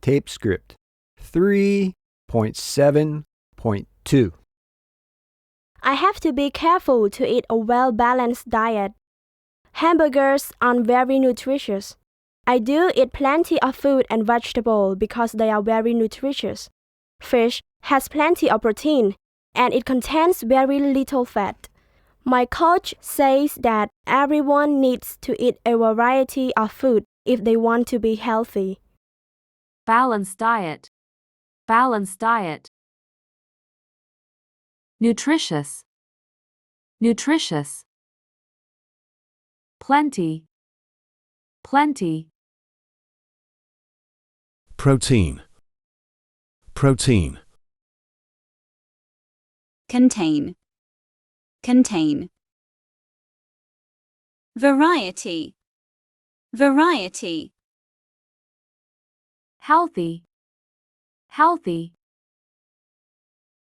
Tapescript 3.7.2. I have to be careful to eat a well-balanced diet. Hamburgers aren't very nutritious. I do eat plenty of fruit and vegetables because they are very nutritious. Fish has plenty of protein, and it contains very little fat. My coach says that everyone needs to eat a variety of food if they want to be healthy. Balanced diet. Balanced diet. Nutritious. Nutritious. Plenty. Plenty. Protein. Protein. Contain. Contain. Variety. Variety. Healthy. Healthy.